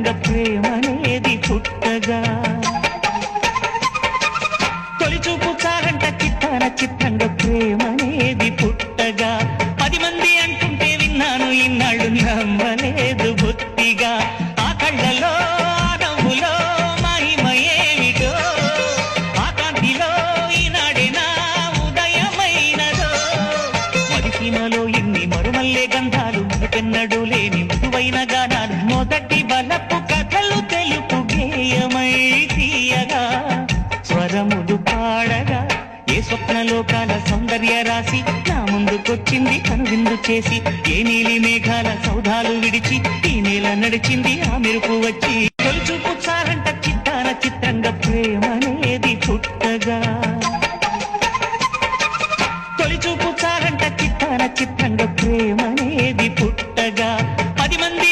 చిత్రంగా ప్రేమనేది పుట్టగా తొలి చూపు చాలంట చిత్తాన చిత్రంగా ప్రేమనేది పుట్టగా 10 మంది అంటుంటే విన్నాను ఇన్నాళ్ళు నమ్మలేదు బొత్తిగా ఆ కళ్ళలో ఆ నవ్వులో మహిమయేమిటో ఆ కాంతిలో ఈనాడే నా ఉదయమైనదో మరిసీమలో ఇన్ని మరుమల్లే గంధాలు మనకెన్నడూ లేని మృదువైన గానాలు మొదటి బలపు కథలు తెలుపు గేయమై తీయగా స్వరములు పాడగా ఏ స్వప్నలోకాల సౌందర్య రాసి నా ముందుకొచ్చింది కనువిందు చేసి ఏ నీలి మేఘాల సౌధాలు విడిచి ఈ నేల నడిచింది ఆ మెరుపు వచ్చి తొలిచూపు చాలంట చిత్తాన చిత్రంగా ప్రేమనేది పుట్టగా తొలిచూపు చాలంట చిత్తాన చిత్రంగా ప్రేమనేది పుట్టగా 10 మంది